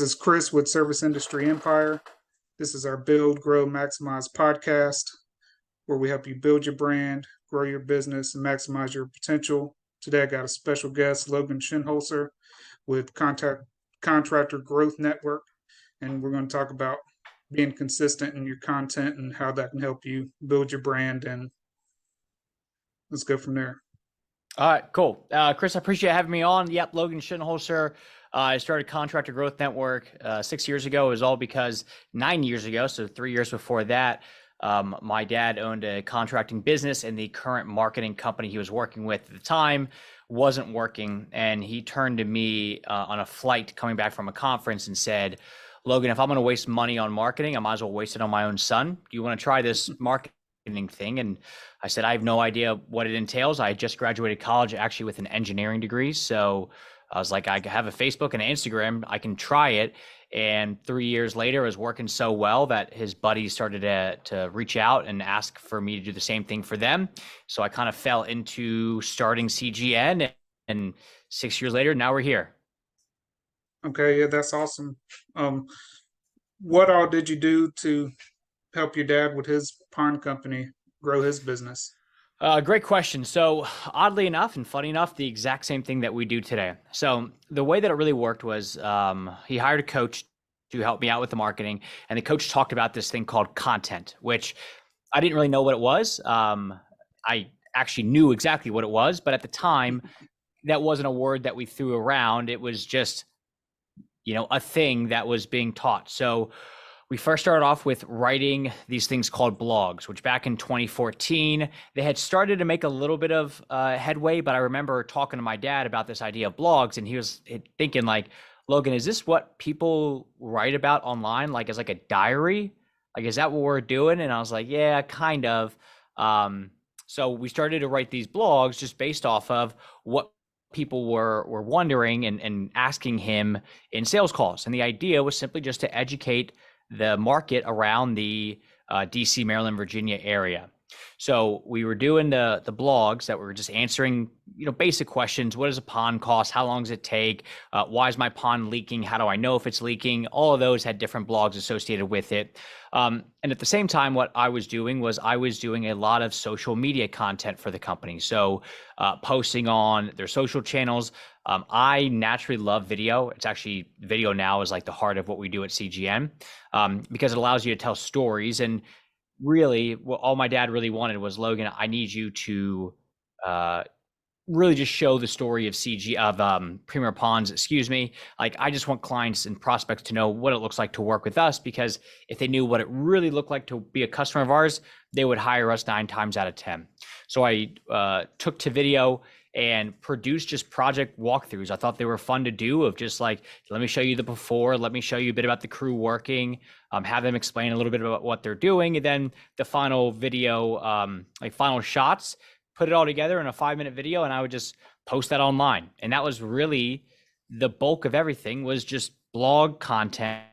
This is Chris with Service Industry Empire. This is our Build, Grow, Maximize podcast, where we help you build your brand, grow your business, and maximize your potential. Today, I got a special guest, Logan Shinholser with Contractor Growth Network, and we're going to talk about being consistent in your content and how that can help you build your brand. And let's go from there. All right, cool. Chris, I appreciate having me on. Yep, Logan Shinholser. I started Contractor Growth Network 6 years ago. It was all because 9 years ago, so 3 years before that, my dad owned a contracting business, and the current marketing company he was working with at the time wasn't working. And he turned to me on a flight coming back from a conference and said, Logan, if I'm going to waste money on marketing, I might as well waste it on my own son. Do you want to try this marketing thing? And I said, I have no idea what it entails. I just graduated college actually with an engineering degree. So I was like, I have a Facebook and an Instagram, I can try it. And 3 years later, it was working so well that his buddies started to reach out and ask for me to do the same thing for them. So I kind of fell into starting CGN, and 6 years later, now we're here. Okay, yeah, that's awesome. What all did you do to help your dad with his pond company grow his business? Great question. So oddly enough and funny enough, the exact same thing that we do today. So the way that it really worked was he hired a coach to help me out with the marketing, and the coach talked about this thing called content, which I didn't really know what it was. I actually knew exactly what it was, but at the time, that wasn't a word that we threw around. It was just, a thing that was being taught. So we first started off with writing these things called blogs, which back in 2014, they had started to make a little bit of headway. But I remember talking to my dad about this idea of blogs, and he was thinking like, Logan, is this what people write about online? Like, as like a diary? Like, is that what we're doing? And I was like, yeah, kind of. So we started to write these blogs just based off of what people were wondering and asking him in sales calls. And the idea was simply just to educate the market around the DC, Maryland, Virginia area. So we were doing the blogs that were just answering, basic questions. What does a pond cost? How long does it take? Why is my pond leaking? How do I know if it's leaking? All of those had different blogs associated with it. And at the same time, what I was doing was I was doing a lot of social media content for the company. So posting on their social channels. I naturally love video. It's actually, video now is like the heart of what we do at CGN, because it allows you to tell stories. And really, what all my dad really wanted was, Logan, I need you to really just show the story of Premier Ponds, Like, I just want clients and prospects to know what it looks like to work with us, because if they knew what it really looked like to be a customer of ours, they would hire us 9 times out of 10. So I took to video and produced just project walkthroughs. I thought they were fun to do, of just like, let me show you the before, let me show you a bit about the crew working, have them explain a little bit about what they're doing, and then the final video, like final shots, put it all together in a 5-minute video, and I would just post that online. And that was really the bulk of everything, was just blog content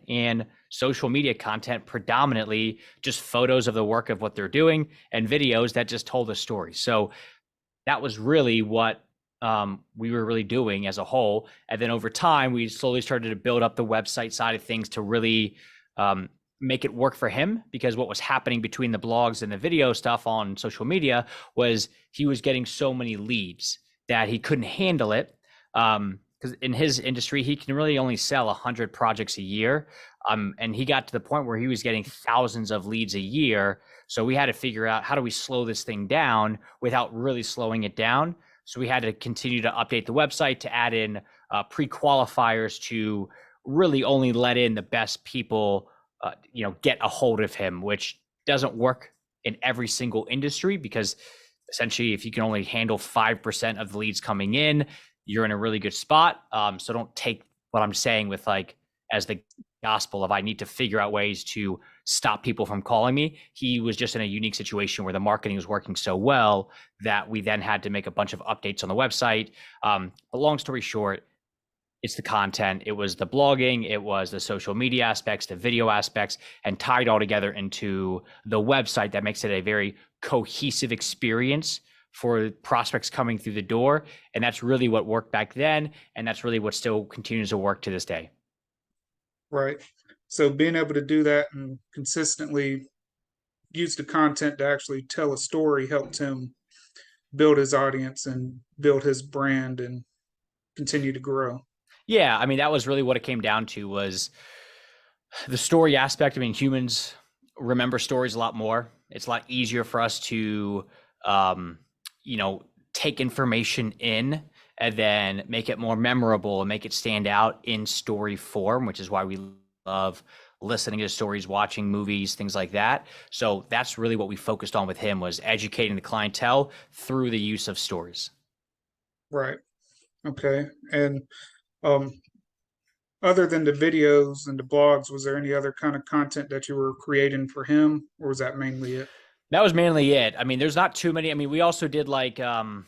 and social media content, predominantly just photos of the work of what they're doing and videos that just told a story. So that was really what we were really doing as a whole. And then over time, we slowly started to build up the website side of things to really make it work for him, because what was happening between the blogs and the video stuff on social media was he was getting so many leads that he couldn't handle it. Because in his industry, he can really only sell 100 projects a year. And he got to the point where he was getting thousands of leads a year. So we had to figure out, how do we slow this thing down without really slowing it down? So we had to continue to update the website, to add in pre-qualifiers to really only let in the best people, get a hold of him, which doesn't work in every single industry, because essentially if you can only handle 5% of the leads coming in, you're in a really good spot. So don't take what I'm saying with like as the gospel of I need to figure out ways to stop people from calling me. He was just in a unique situation where the marketing was working so well that we then had to make a bunch of updates on the website. But long story short, it's the content, it was the blogging, it was the social media aspects, the video aspects, and tied all together into the website that makes it a very cohesive experience for prospects coming through the door. And that's really what worked back then. And that's really what still continues to work to this day. right. So being able to do that and consistently use the content to actually tell a story helped him build his audience and build his brand and continue to grow. Yeah, I mean, that was really what it came down to was the story aspect. I mean, humans remember stories a lot more. It's a lot easier for us to, um, you know, take information in and then make it more memorable and make it stand out in story form, which is why we love listening to stories, watching movies, things like that. So that's really what we focused on with him, was educating the clientele through the use of stories. Right. Okay. And um, other than the videos and the blogs, was there any other kind of content that you were creating for him, or was that mainly it? That was mainly it. I mean, there's not too many. I mean, we also did like downloads,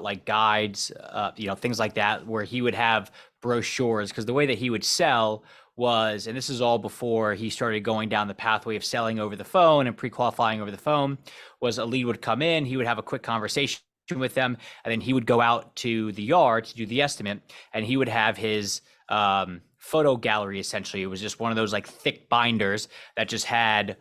like guides, things like that, where he would have brochures. Because the way that he would sell was, and this is all before he started going down the pathway of selling over the phone and pre-qualifying over the phone, was a lead would come in, he would have a quick conversation with them, and then he would go out to the yard to do the estimate, and he would have his photo gallery. Essentially, it was just one of those like thick binders that just had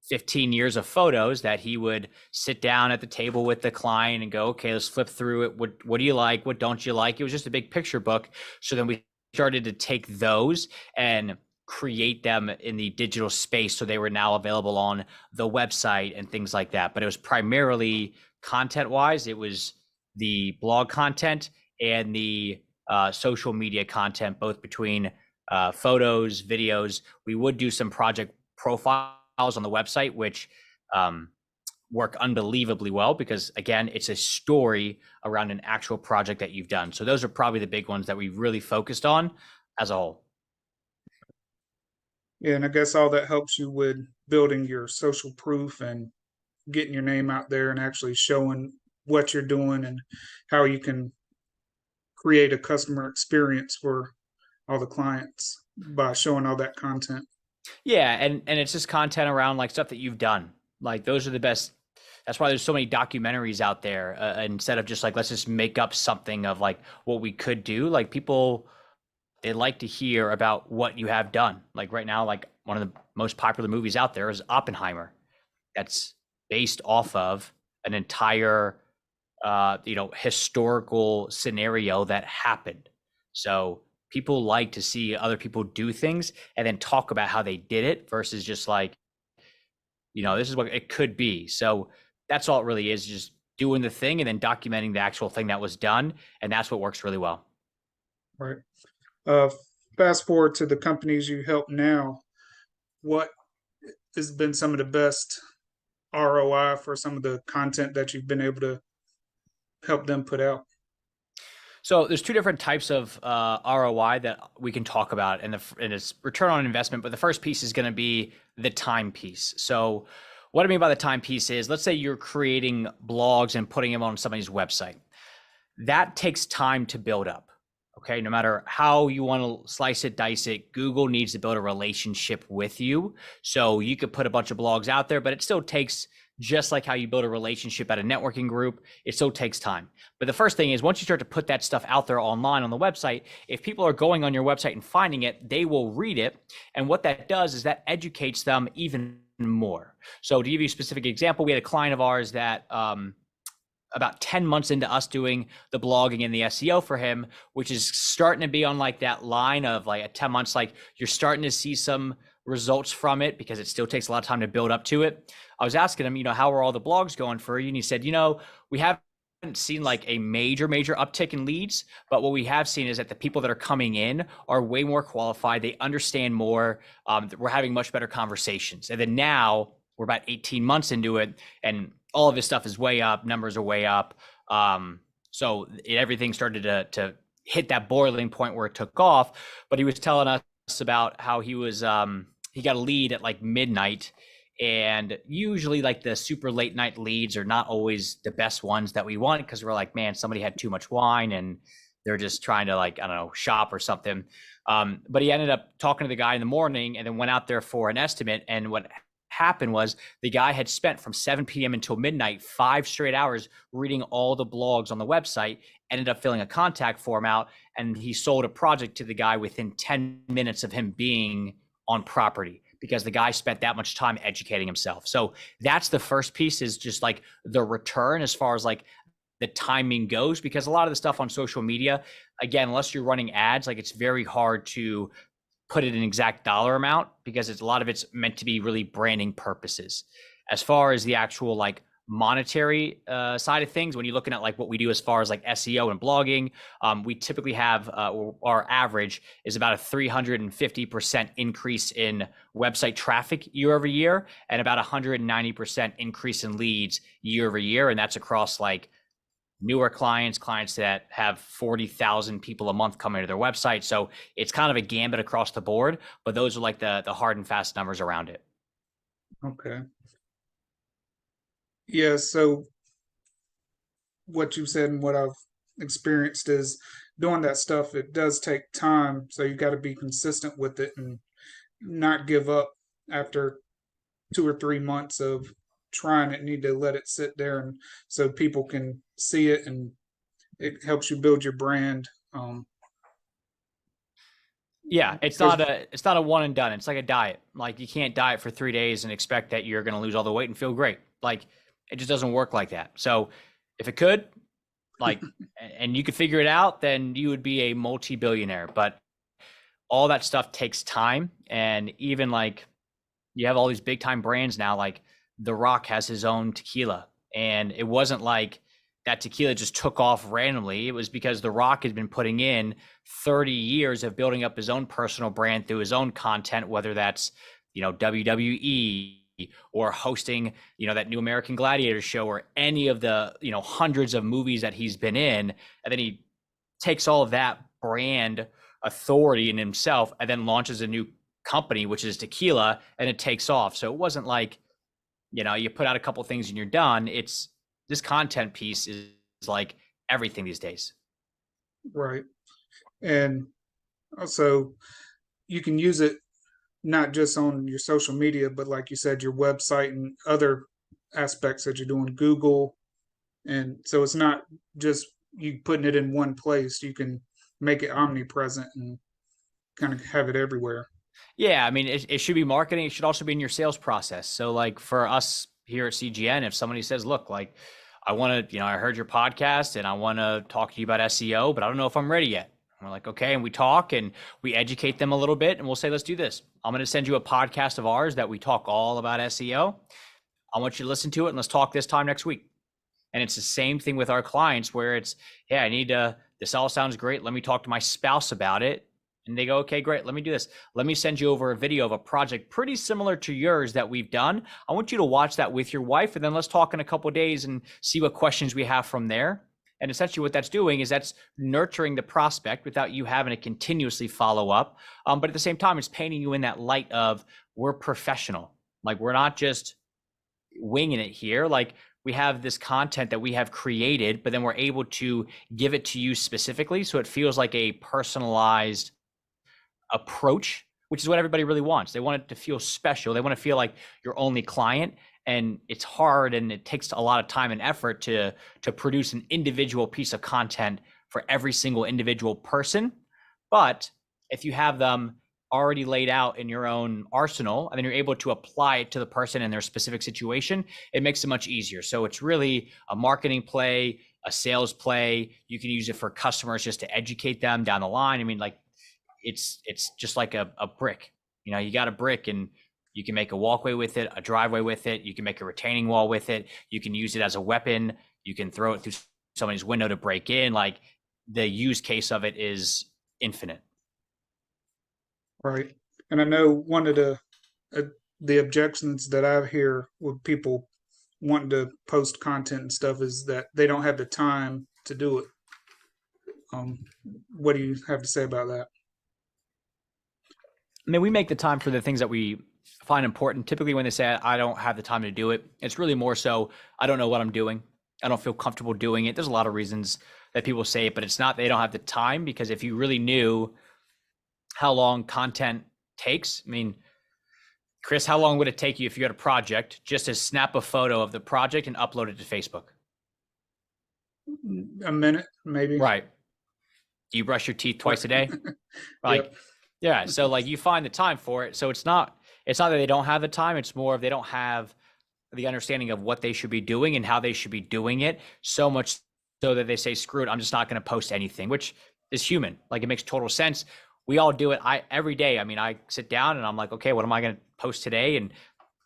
15 years of photos that he would sit down at the table with the client and go, okay, let's flip through it. What do you like? What don't you like? It was just a big picture book. So then we started to take those and create them in the digital space. So they were now available on the website and things like that. But it was primarily content wise, it was the blog content and the social media content, both between photos, videos. We would do some project profiles on the website, which work unbelievably well because, again, it's a story around an actual project that you've done. So those are probably the big ones that we really focused on as a whole. Yeah, and I guess all that helps you with building your social proof and getting your name out there and actually showing what you're doing and how you can create a customer experience for all the clients by showing all that content. Yeah, and it's just content around like stuff that you've done. Like those are the best. That's why there's so many documentaries out there. Instead of just like let's just make up something of like what we could do. Like people, they like to hear about what you have done. Like right now, like one of the most popular movies out there is Oppenheimer. That's based off of an entire historical scenario that happened. So people like to see other people do things and then talk about how they did it versus just like, this is what it could be. So that's all it really is, just doing the thing and then documenting the actual thing that was done. And that's what works really well. Right. Uh, Fast forward to the companies you help now. What has been some of the best ROI for some of the content that you've been able to help them put out? So there's two different types of ROI that we can talk about, and it's return on investment. But the first piece is going to be the time piece. So what I mean by the time piece is, let's say you're creating blogs and putting them on somebody's website. That takes time to build up. Okay, no matter how you want to slice it, dice it, Google needs to build a relationship with you. So you could put a bunch of blogs out there, but it still takes, just like how you build a relationship at a networking group, it still takes time. But the first thing is, once you start to put that stuff out there online on the website, if people are going on your website and finding it, they will read it. And what that does is that educates them even more. So to give you a specific example, we had a client of ours that about 10 months into us doing the blogging and the SEO for him, which is starting to be on like that line of like at 10 months, like you're starting to see some results from it because it still takes a lot of time to build up to it. I was asking him, how are all the blogs going for you? And he said, we haven't seen like a major uptick in leads, but what we have seen is that the people that are coming in are way more qualified. They understand more. We're having much better conversations. And then now we're about 18 months into it, and all of his stuff is way up. Numbers are way up. So everything started to hit that boiling point where it took off. But he was telling us about how he was he got a lead at like midnight, and usually like the super late night leads are not always the best ones that we want because we're like, man, somebody had too much wine and they're just trying to like, I don't know, shop or something. But he ended up talking to the guy in the morning and then went out there for an estimate. And what happened was the guy had spent from 7 p.m. until midnight, 5 straight hours reading all the blogs on the website, ended up filling a contact form out, and he sold a project to the guy within 10 minutes of him being on property because the guy spent that much time educating himself. So that's the first piece, is just like the return as far as like the timing goes, because a lot of the stuff on social media, again, unless you're running ads, like it's very hard to put it in exact dollar amount because it's a lot of it's meant to be really branding purposes. As far as the actual like monetary side of things, when you're looking at like what we do as far as like SEO and blogging, we typically have our average is about a 350% increase in website traffic year over year, and about 190% increase in leads year over year. And that's across like newer clients that have 40,000 people a month coming to their website. So it's kind of a gambit across the board, but those are like the hard and fast numbers around it. Okay. Yeah, so what you said and what I've experienced is doing that stuff, it does take time. So you got to be consistent with it and not give up after 2 or 3 months of trying it. Need to let it sit there and so people can see it, and it helps you build your brand. Yeah, Because it's not a one and done. It's like a diet. Like you can't diet for 3 days and expect that you're going to lose all the weight and feel great. Like it just doesn't work like that. So if it could, like, and you could figure it out, then you would be a multi-billionaire. But all that stuff takes time. And even like you have all these big time brands now, like The Rock has his own tequila. And it wasn't like that tequila just took off randomly. It was because The Rock has been putting in 30 years of building up his own personal brand through his own content, whether that's, WWE or hosting, that new American Gladiator show or any of the, hundreds of movies that he's been in. And then he takes all of that brand authority in himself and then launches a new company, which is tequila, and it takes off. So it wasn't like, you put out a couple things and you're done. It's this content piece is like everything these days. right, and also you can use it not just on your social media, but like you said, your website and other aspects that you're doing, Google. And so it's not just you putting it in one place. You can make it omnipresent and kind of have it everywhere. Yeah, I mean, it should be marketing. It should also be in your sales process. So, like for us here at CGN, if somebody says, "Look, like I want to, I heard your podcast and I want to talk to you about SEO, but I don't know if I'm ready yet." And we're like, "Okay," and we talk and we educate them a little bit, and we'll say, "Let's do this. I'm going to send you a podcast of ours that we talk all about SEO. I want you to listen to it, and let's talk this time next week." And it's the same thing with our clients, where it's, "Yeah, I need to. This all sounds great. Let me talk to my spouse about it." And they go, "Okay, great. Let me do this. Let me send you over a video of a project pretty similar to yours that we've done. I want you to watch that with your wife, and then let's talk in a couple of days and see what questions we have from there." And essentially what that's doing is that's nurturing the prospect without you having to continuously follow up. But at the same time, it's painting you in that light of we're professional. Like we're not just winging it here. Like we have this content that we have created, but then we're able to give it to you specifically. So it feels like a personalized approach, which is what everybody really wants. They want it to feel special. They want to feel like your only client. And it's hard and it takes a lot of time and effort to produce an individual piece of content for every single individual person. But if you have them already laid out in your own arsenal, and then you're able to apply it to the person in their specific situation, it makes it much easier. So it's really a marketing play, a sales play. You can use it for customers just to educate them down the line. I mean, like it's just like a brick. You got a brick and you can make a walkway with it, a driveway with it. You can make a retaining wall with it. You can use it as a weapon. You can throw it through somebody's window to break in. Like the use case of it is infinite. Right. And I know one of the objections that I hear with people wanting to post content and stuff is that they don't have the time to do it. What do you have to say about that? I mean, we make the time for the things that we find important. Typically when they say, "I don't have the time to do it," it's really more so, I don't know what I'm doing. I don't feel comfortable doing it. There's a lot of reasons that people say it, but it's not, they don't have the time, because if you really knew how long content takes, I mean, Chris, how long would it take you if you had a project just to snap a photo of the project and upload it to Facebook? A minute, maybe. Right. Do you brush your teeth twice a day? Like, Yep. yeah. So like you find the time for it. So it's not that they don't have the time. It's more of they don't have the understanding of what they should be doing and how they should be doing it, so much so that they say, screw it, I'm just not going to post anything, which is human. Like, it makes total sense. We all do it. Every day. I mean, I sit down and I'm like, okay, what am I going to post today? And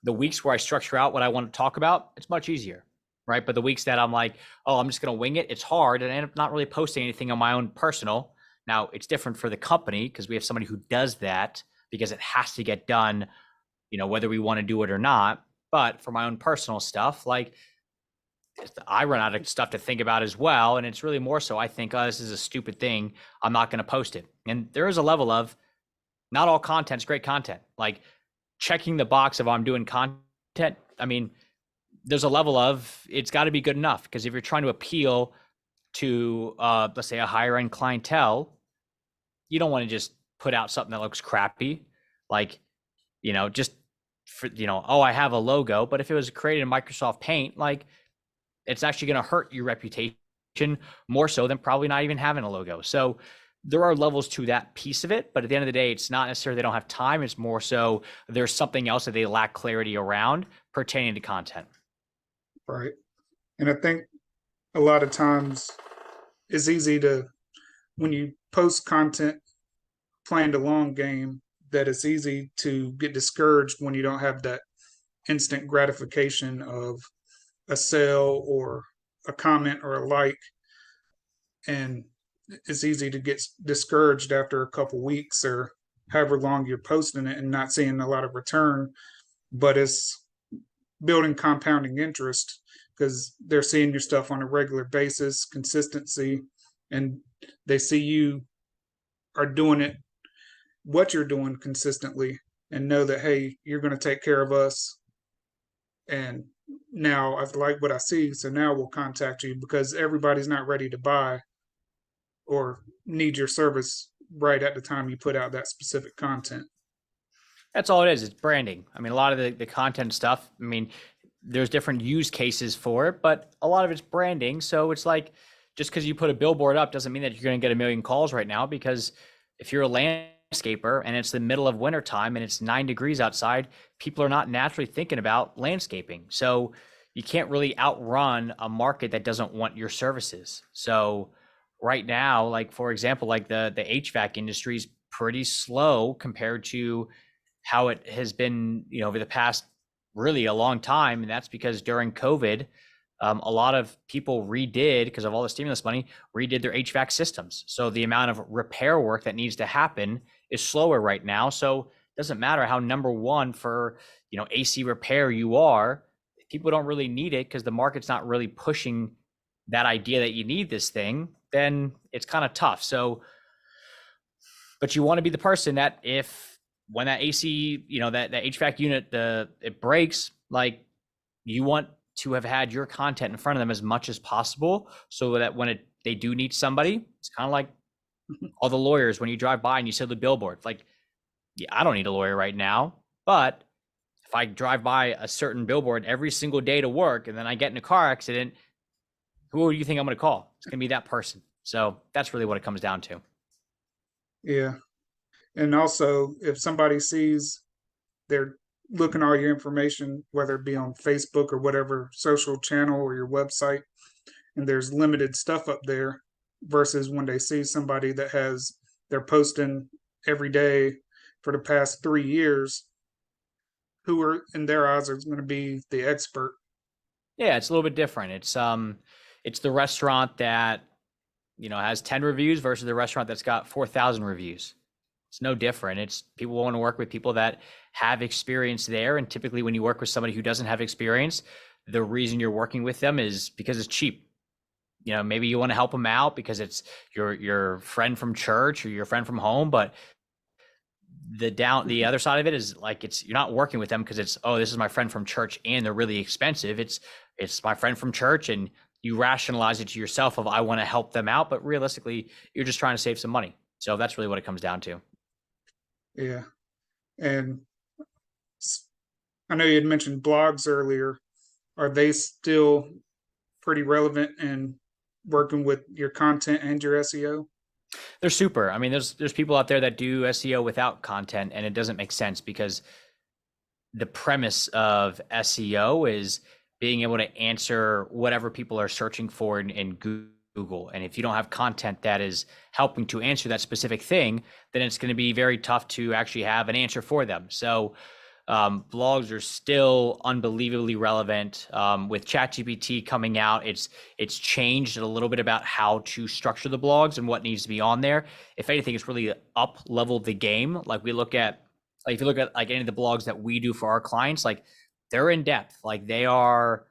the weeks where I structure out what I want to talk about, it's much easier. Right. But the weeks that I'm like, oh, I'm just going to wing it, it's hard. And I end up not really posting anything on my own personal. Now, it's different for the company because we have somebody who does that because it has to get done, whether we want to do it or not. But for my own personal stuff, like, I run out of stuff to think about as well. And it's really more so I think, oh, this is a stupid thing, I'm not going to post it. And there is a level of not all content's great content. Like, checking the box of I'm doing content. I mean, there's a level of it's got to be good enough, because if you're trying to appeal to, let's say, a higher end clientele, you don't want to just put out something that looks crappy. Like, just for, oh, I have a logo. But if it was created in Microsoft Paint, like, it's actually going to hurt your reputation more so than probably not even having a logo. So there are levels to that piece of it. But at the end of the day, it's not necessarily they don't have time. It's more so there's something else that they lack clarity around pertaining to content. Right. And I think a lot of times it's easy to, when you post content playing the long game, that it's easy to get discouraged when you don't have that instant gratification of a sale or a comment or a like. And it's easy to get discouraged after a couple weeks or however long you're posting it and not seeing a lot of return. But it's building compounding interest because they're seeing your stuff on a regular basis, consistency, and they see you are doing it, what you're doing consistently, and know that, hey, you're going to take care of us. And now I like what I see, so now we'll contact you, because everybody's not ready to buy or need your service right at the time you put out that specific content. That's all it is. It's branding. I mean, a lot of the content stuff, I mean, there's different use cases for it, but a lot of it's branding. So it's like, just because you put a billboard up doesn't mean that you're going to get a million calls right now, because if you're a landscaper and it's the middle of winter time and it's 9 degrees outside, people are not naturally thinking about landscaping. So you can't really outrun a market that doesn't want your services. So right now, like, for example, like the HVAC industry is pretty slow compared to how it has been, over the past really a long time. And that's because during COVID, a lot of people because of all the stimulus money, redid their HVAC systems. So the amount of repair work that needs to happen is slower right now. So it doesn't matter how number one for, AC repair you are, people don't really need it because the market's not really pushing that idea that you need this thing, then it's kind of tough. So, but you want to be the person that when that AC, that HVAC unit, it breaks, like, you want to have had your content in front of them as much as possible, so that when they do need somebody, it's kind of like all the lawyers, when you drive by and you see the billboard, like, yeah, I don't need a lawyer right now, but if I drive by a certain billboard every single day to work and then I get in a car accident, who do you think I'm going to call? It's going to be that person. So that's really what it comes down to. Yeah. And also, if somebody sees they're looking all your information, whether it be on Facebook or whatever social channel or your website, and there's limited stuff up there, versus when they see somebody that they're posting every day for the past 3 years, who are in their eyes are going to be the expert. Yeah, it's a little bit different. It's the restaurant that, has 10 reviews versus the restaurant that's got 4,000 reviews. It's no different. It's people want to work with people that have experience there. And typically when you work with somebody who doesn't have experience, the reason you're working with them is because it's cheap. Maybe you want to help them out because it's your friend from church or your friend from home, but the other side of it is like, you're not working with them because it's, oh, this is my friend from church and they're really expensive. It's my friend from church, and you rationalize it to yourself of, I want to help them out, but realistically you're just trying to save some money. So that's really what it comes down to. Yeah. And I know you had mentioned blogs earlier. Are they still pretty relevant in working with your content and your SEO? They're super. I mean, there's people out there that do SEO without content, and it doesn't make sense because the premise of SEO is being able to answer whatever people are searching for in Google. And if you don't have content that is helping to answer that specific thing, then it's going to be very tough to actually have an answer for them. So blogs are still unbelievably relevant. With ChatGPT coming out, it's changed a little bit about how to structure the blogs and what needs to be on there. If anything, it's really up leveled the game. Like we look at, like if you look at like any of the blogs that we do for our clients, like they're in depth. Like they are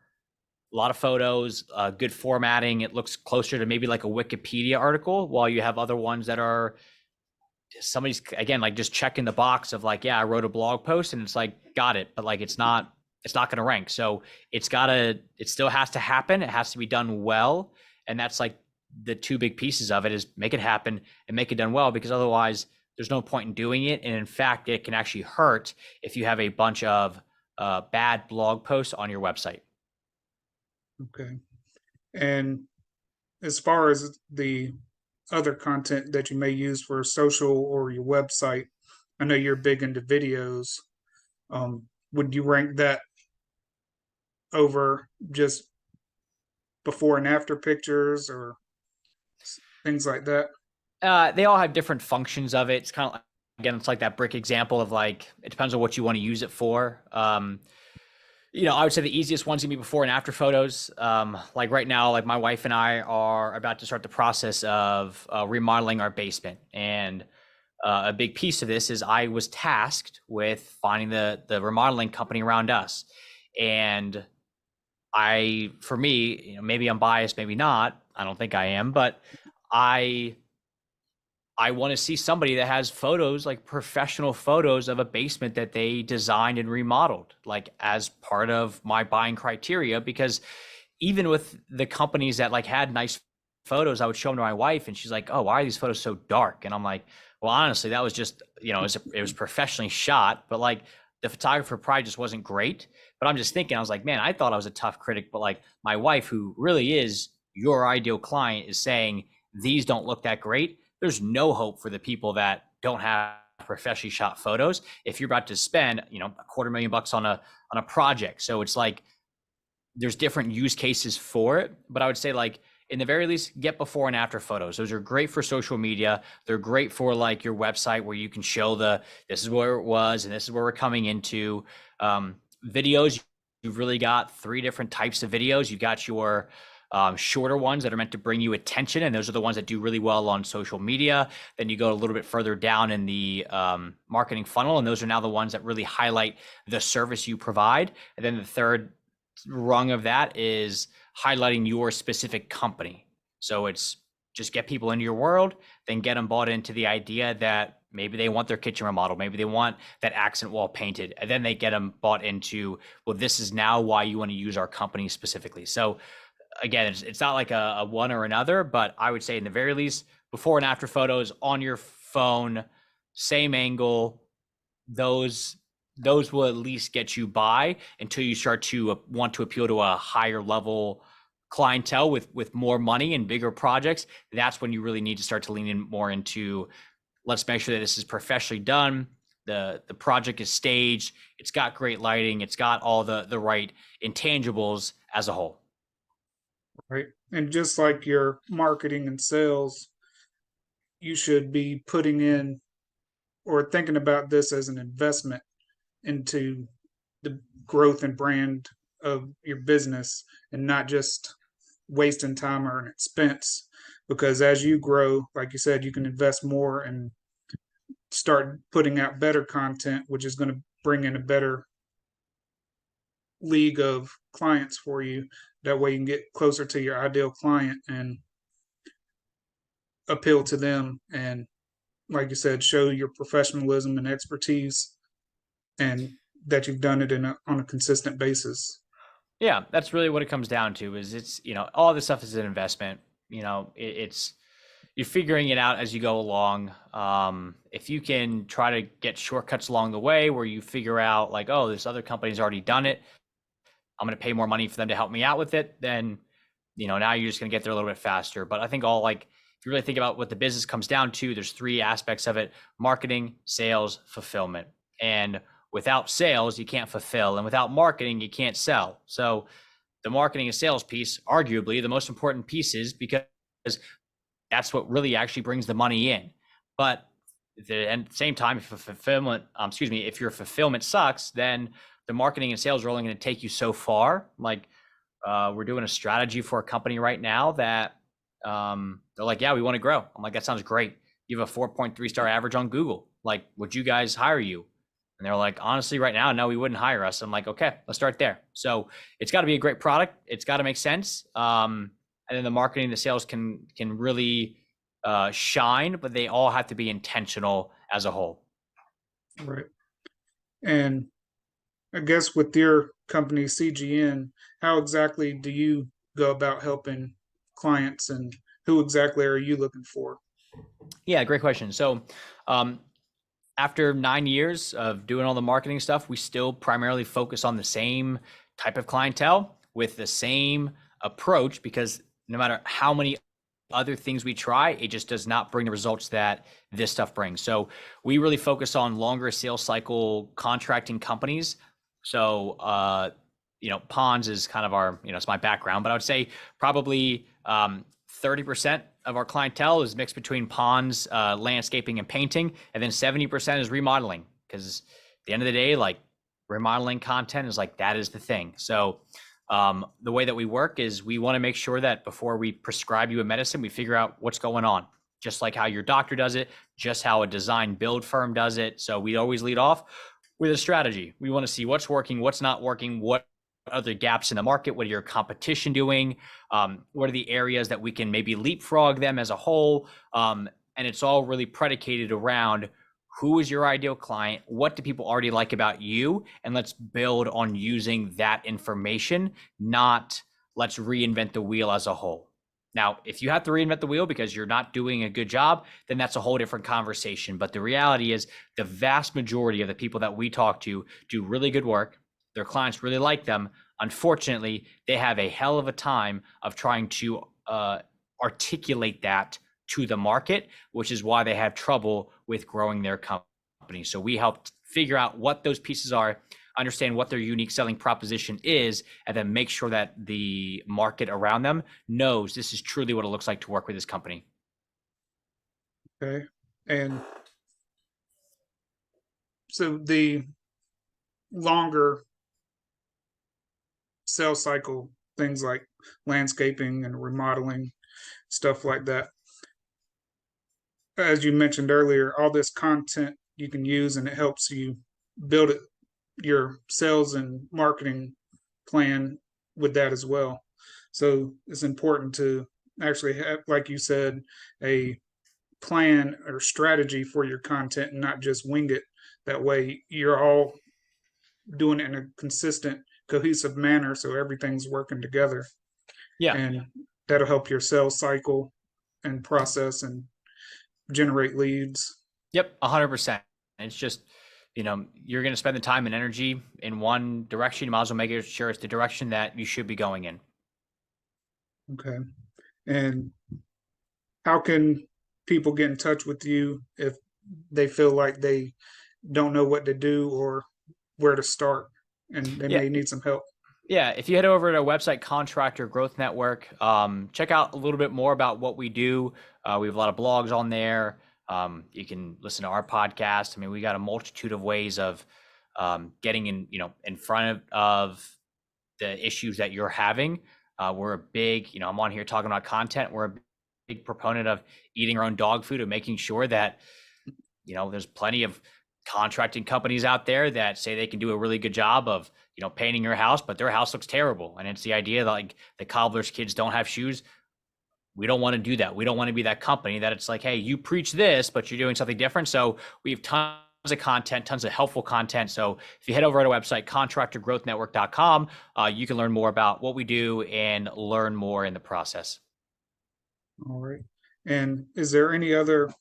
a lot of photos, good formatting. It looks closer to maybe like a Wikipedia article, while you have other ones that are somebody's again like just checking the box of like, yeah, I wrote a blog post and it's like got it, but like it's not going to rank. So it still has to happen. It has to be done well, and that's like the two big pieces of it is make it happen and make it done well, because otherwise there's no point in doing it. And in fact, it can actually hurt if you have a bunch of bad blog posts on your website. Okay. And as far as the other content that you may use for social or your website, I know you're big into videos. Would you rank that over just before and after pictures or things like that? They all have different functions of it. It's kind of like, again, it's like that brick example of like, it depends on what you want to use it for. I would say the easiest one's gonna be before and after photos. Like right now, like my wife and I are about to start the process of remodeling our basement. And a big piece of this is I was tasked with finding the remodeling company around us. And for me, maybe I'm biased, maybe not. I don't think I am, but I want to see somebody that has photos, like professional photos of a basement that they designed and remodeled, like as part of my buying criteria. Because even with the companies that like had nice photos, I would show them to my wife and she's like, "Oh, why are these photos so dark?" And I'm like, "Well, honestly, that was just, it was professionally shot, but like the photographer probably just wasn't great." But I'm just thinking, I was like, man, I thought I was a tough critic, but like my wife, who really is your ideal client, is saying these don't look that great. There's no hope for the people that don't have professionally shot photos if you're about to spend, $250,000 on a project. So it's like there's different use cases for it. But I would say, like, in the very least, get before and after photos. Those are great for social media. They're great for like your website, where you can show this is where it was and this is where we're coming into. Videos, you've really got three different types of videos. You got your shorter ones that are meant to bring you attention, and those are the ones that do really well on social media. Then you go a little bit further down in the marketing funnel, and those are now the ones that really highlight the service you provide. And then the third rung of that is highlighting your specific company. So it's just get people into your world, then get them bought into the idea that maybe they want their kitchen remodeled, maybe they want that accent wall painted, and then they get them bought into, well, this is now why you want to use our company specifically. So again, it's not like a one or another, but I would say in the very least, before and after photos on your phone, same angle, those will at least get you by until you start to want to appeal to a higher level clientele with more money and bigger projects. That's when you really need to start to lean in more into, let's make sure that this is professionally done. The project is staged. It's got great lighting. It's got all the right intangibles as a whole. Right. And just like your marketing and sales, you should be putting in or thinking about this as an investment into the growth and brand of your business, and not just wasting time or an expense. Because as you grow, like you said, you can invest more and start putting out better content, which is going to bring in a better league of clients for you. That way you can get closer to your ideal client and appeal to them, and like you said, show your professionalism and expertise, and that you've done it on a consistent basis. Yeah, that's really what it comes down to. Is it's all this stuff is an investment. It's you're figuring it out as you go along. If you can try to get shortcuts along the way where you figure out like, oh, this other company's already done it, I'm going to pay more money for them to help me out with it, then, now you're just going to get there a little bit faster. But I think if you really think about what the business comes down to, there's three aspects of it: marketing, sales, fulfillment. And without sales, you can't fulfill. And without marketing, you can't sell. So the marketing and sales piece, arguably the most important pieces, because that's what really actually brings the money in. But at the same time, if your fulfillment sucks, then the marketing and sales are only going to take you so far. Like, we're doing a strategy for a company right now that they're like, yeah, we want to grow. I'm like, that sounds great. You have a 4.3 star average on Google. Like, would you guys hire you? And they're like, honestly, right now, no, we wouldn't hire us. I'm like, okay, let's start there. So it's got to be a great product. It's got to make sense. And then the marketing, the sales can really shine, but they all have to be intentional as a whole. Right. And I guess with your company, CGN, how exactly do you go about helping clients, and who exactly are you looking for? Yeah, great question. So, after 9 years of doing all the marketing stuff, we still primarily focus on the same type of clientele with the same approach, because no matter how many other things we try, it just does not bring the results that this stuff brings. So we really focus on longer sales cycle contracting companies. So, ponds is kind of our, it's my background, but I would say probably 30% of our clientele is mixed between ponds, landscaping, and painting. And then 70% is remodeling, because at the end of the day, like, remodeling content is like, that is the thing. So the way that we work is we want to make sure that before we prescribe you a medicine, we figure out what's going on, just like how your doctor does it, just how a design build firm does it. So we always lead off with a strategy. We want to see what's working, what's not working, what are the gaps in the market, what are your competition doing, what are the areas that we can maybe leapfrog them as a whole. And it's all really predicated around who is your ideal client, what do people already like about you, and let's build on using that information, not let's reinvent the wheel as a whole. Now, if you have to reinvent the wheel because you're not doing a good job, then that's a whole different conversation. But the reality is the vast majority of the people that we talk to do really good work. Their clients really like them. Unfortunately, they have a hell of a time of trying to articulate that to the market, which is why they have trouble with growing their company. So we help figure out what those pieces are, understand what their unique selling proposition is, and then make sure that the market around them knows this is truly what it looks like to work with this company. Okay. And so the longer sales cycle, things like landscaping and remodeling, stuff like that, as you mentioned earlier, all this content you can use, and it helps you build it, your sales and marketing plan with that as well. So it's important to actually have, like you said, a plan or strategy for your content and not just wing it. That way you're all doing it in a consistent, cohesive manner, so everything's working together. Yeah. And that'll help your sales cycle and process and generate leads. Yep, 100%. It's just, you're going to spend the time and energy in one direction. You might as well make sure it's the direction that you should be going in. Okay. And how can people get in touch with you if they feel like they don't know what to do or where to start, and they may need some help? Yeah, if you head over to our website, Contractor Growth Network, check out a little bit more about what we do. We have a lot of blogs on there. You can listen to our podcast. I mean, we got a multitude of ways of getting in front of the issues that you're having. We're a big, I'm on here talking about content. We're a big proponent of eating our own dog food and making sure that, there's plenty of contracting companies out there that say they can do a really good job of, painting your house, but their house looks terrible. And it's the idea that like the cobbler's kids don't have shoes. We don't want to do that. We don't want to be that company that it's like, hey, you preach this, but you're doing something different. So we have tons of content, tons of helpful content. So if you head over to our website, contractorgrowthnetwork.com, you can learn more about what we do and learn more in the process. All right. And is there any other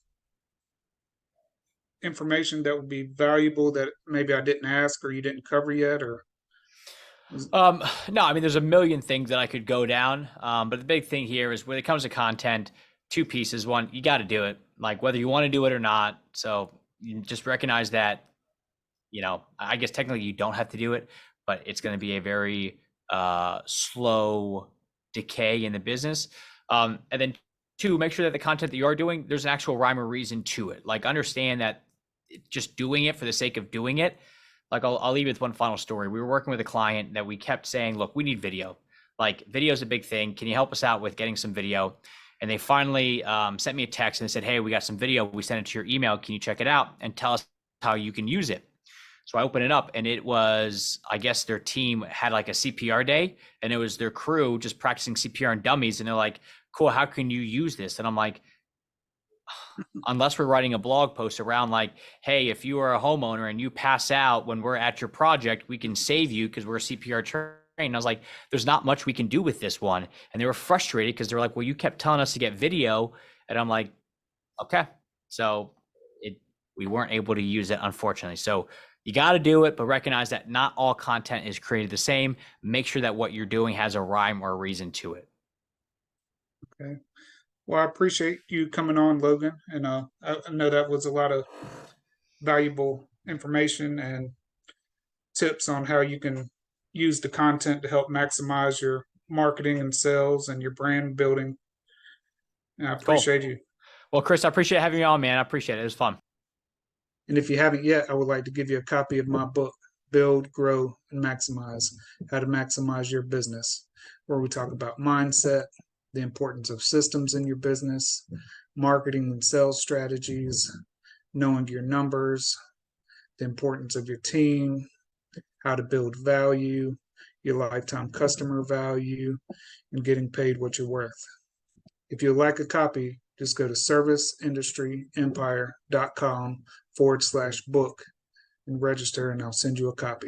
information that would be valuable that maybe I didn't ask or you didn't cover yet? Or is, No, I mean, there's a million things that I could go down. But the big thing here is when it comes to content, two pieces. One, you got to do it, like whether you want to do it or not. So you just recognize that, I guess technically you don't have to do it, but it's going to be a very slow decay in the business. And then two, make sure that the content that you are doing, there's an actual rhyme or reason to it. Like understand that just doing it for the sake of doing it. Like I'll leave you with one final story. We were working with a client that we kept saying, look, we need video. Like video is a big thing. Can you help us out with getting some video? And they finally sent me a text and they said, hey, we got some video. We sent it to your email. Can you check it out and tell us how you can use it? So I opened it up and it was, I guess their team had like a CPR day and it was their crew just practicing CPR on dummies. And they're like, cool, how can you use this? And I'm like, unless we're writing a blog post around like, hey, if you are a homeowner and you pass out when we're at your project, we can save you because we're CPR trained. And I was like, there's not much we can do with this one. And they were frustrated because they're like, well, you kept telling us to get video. And I'm like, okay. So we weren't able to use it, unfortunately. So you got to do it, but recognize that not all content is created the same. Make sure that what you're doing has a rhyme or a reason to it. okay. Well, I appreciate you coming on, Logan. And I know that was a lot of valuable information and tips on how you can use the content to help maximize your marketing and sales and your brand building. And I Cool. appreciate you. Well, Chris, I appreciate having you on, man. I appreciate it. It was fun. And if you haven't yet, I would like to give you a copy of my book, Build, Grow, and Maximize: How to Maximize Your Business, where we talk about mindset, the importance of systems in your business, marketing and sales strategies, knowing your numbers, the importance of your team, how to build value, your lifetime customer value, and getting paid what you're worth. If you'd like a copy, just go to serviceindustryempire.com/book and register, and I'll send you a copy.